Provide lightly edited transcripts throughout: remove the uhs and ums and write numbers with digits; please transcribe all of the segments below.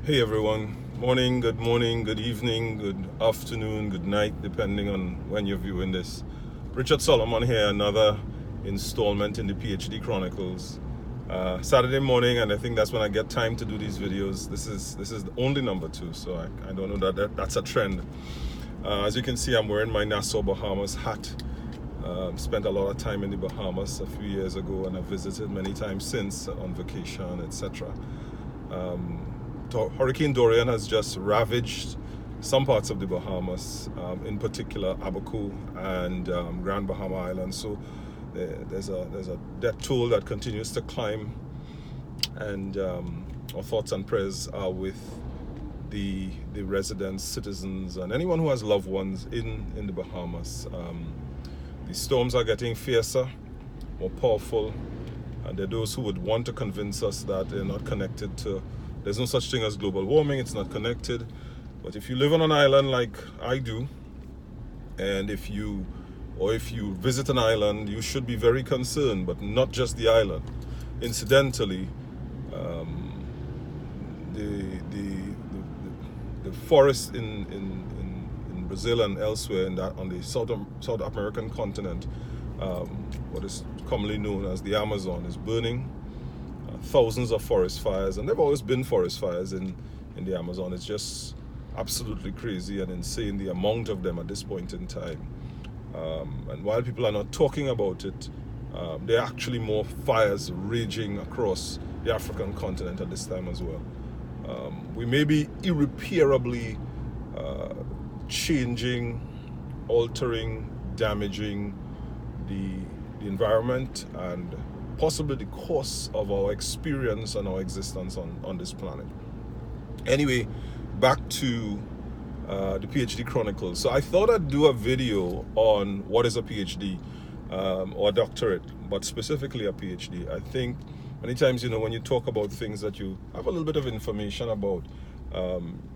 Hey everyone, morning, good evening, good afternoon, good night, depending on when you're viewing this. Richard Solomon here, another installment in the PhD Chronicles. Saturday morning, and I think that's when I get time to do these videos. This is the only number 2, so I don't know that's a trend. As you can see, I'm wearing my Nassau, Bahamas hat. Spent a lot of time in the Bahamas a few years ago, and I've visited many times since on vacation, etc. Hurricane Dorian has just ravaged some parts of the Bahamas, in particular Abaco and Grand Bahama Island. So there's a death toll that continues to climb, and our thoughts and prayers are with the residents, citizens, and anyone who has loved ones in the Bahamas. The storms are getting fiercer, more powerful, and there are those who would want to convince us that they're not connected to. There's no such thing as global warming, it's not connected. But if you live on an island like I do, and if you visit an island, you should be very concerned, but not just the island. Incidentally, the forest in Brazil and elsewhere on the South American continent, what is commonly known as the Amazon, is burning. Thousands of forest fires, and there have always been forest fires in the Amazon. It's just absolutely crazy and insane, the amount of them at this point in time. And while people are not talking about it, there are actually more fires raging across the African continent at this time as well. We may be irreparably changing, altering, damaging the environment and possibly the course of our experience and our existence on this planet. Anyway, back to the PhD Chronicles. So I thought I'd do a video on what is a PhD or a doctorate, but specifically a PhD. I think many times, when you talk about things that you have a little bit of information about,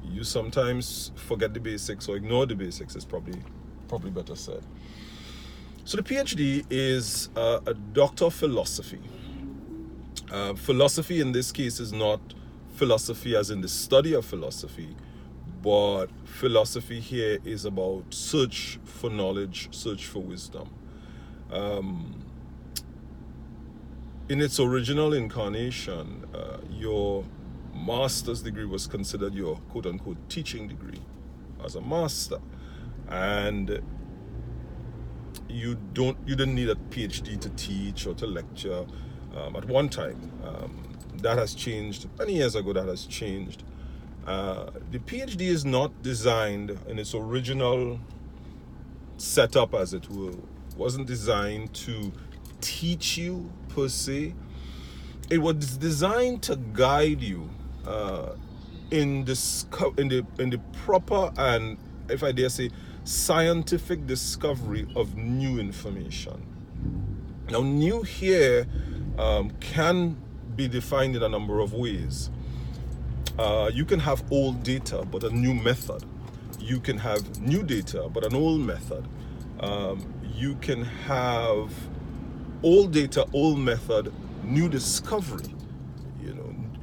you sometimes forget the basics or ignore the basics, is probably better said. So the PhD is a doctor of philosophy. Philosophy in this case is not philosophy as in the study of philosophy, but philosophy here is about search for knowledge, search for wisdom. In its original incarnation, your master's degree was considered your quote-unquote teaching degree as a master, and you didn't need a PhD to teach or to lecture at one time. That has changed. Many years ago, that has changed. The PhD is not designed in its original setup, as it were. It wasn't designed to teach you per se. It was designed to guide you in the proper and, if I dare say, scientific discovery of new information. Now, new here can be defined in a number of ways. You can have old data, but a new method. You can have new data, but an old method. You can have old data, old method, new discovery.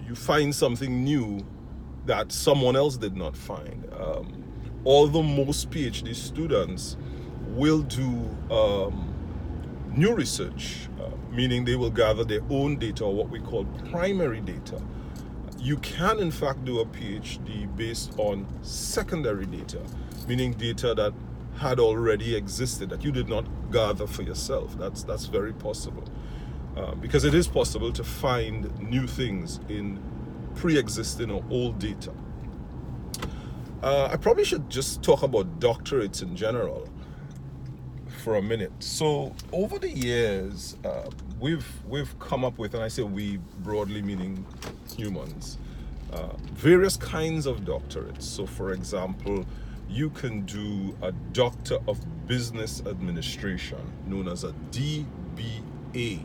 You find something new that someone else did not find. Although most PhD students will do new research, meaning they will gather their own data, or what we call primary data, you can in fact do a PhD based on secondary data, meaning data that had already existed, that you did not gather for yourself. That's very possible, because it is possible to find new things in pre-existing or old data. I probably should just talk about doctorates in general for a minute. So over the years, we've come up with, and I say we broadly meaning humans, various kinds of doctorates. So for example, you can do a Doctor of Business Administration, known as a DBA.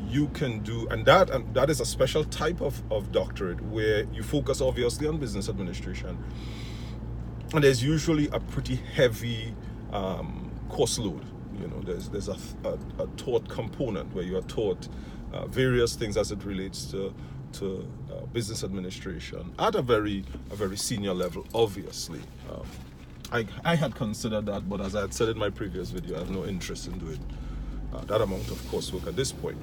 You can do, and that is a special type of doctorate where you focus obviously on business administration, and there's usually a pretty heavy course load. There's a taught component where you are taught various things as it relates to to business administration at a very senior level, obviously. I had considered that, but as I had said in my previous video, I have no interest in doing that amount of coursework at this point.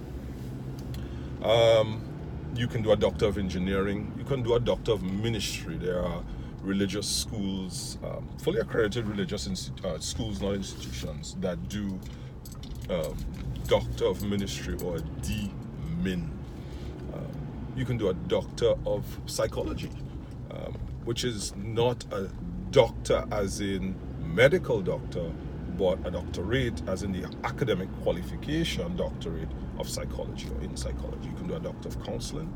You can do a Doctor of Engineering. You can do a Doctor of Ministry. There are religious schools, fully accredited religious schools, not institutions, that do Doctor of Ministry or a D-Min. You can do a Doctor of Psychology, which is not a doctor as in medical doctor, but a doctorate as in the academic qualification doctorate of psychology or in psychology. You can do a Doctor of Counseling.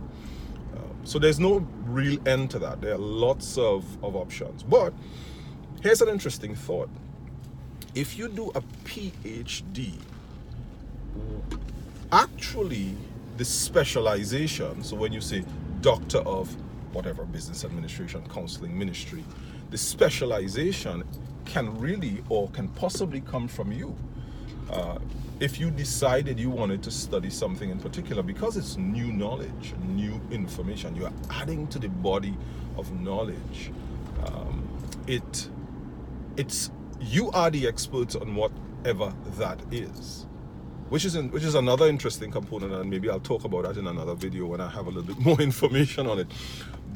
So there's no real end to that. There are lots of options. But here's an interesting thought. If you do a PhD, actually the specialization, so when you say Doctor of whatever, business administration, counseling, ministry, the specialization can really or can possibly come from you. If you decided you wanted to study something in particular, because it's new knowledge, new information, you're adding to the body of knowledge. It's you are the experts on whatever that is, which is another interesting component, and maybe I'll talk about that in another video when I have a little bit more information on it.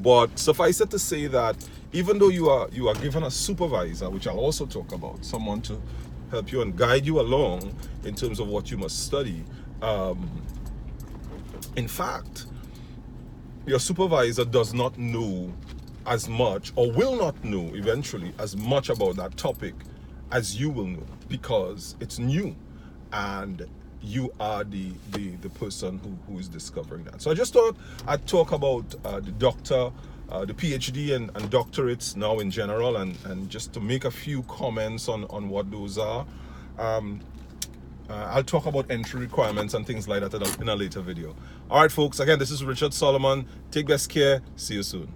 But suffice it to say that even though you are given a supervisor, which I'll also talk about, someone to help you and guide you along in terms of what you must study, in fact, your supervisor does not know as much, or will not know eventually as much about that topic as you will know, because it's new and you are the person who is discovering that. So I just thought I'd talk about the doctor, the PhD and doctorates now in general, and just to make a few comments on what those are. I'll talk about entry requirements and things like that in a later video. All right, folks, again, this is Richard Solomon. Take best care. See you soon.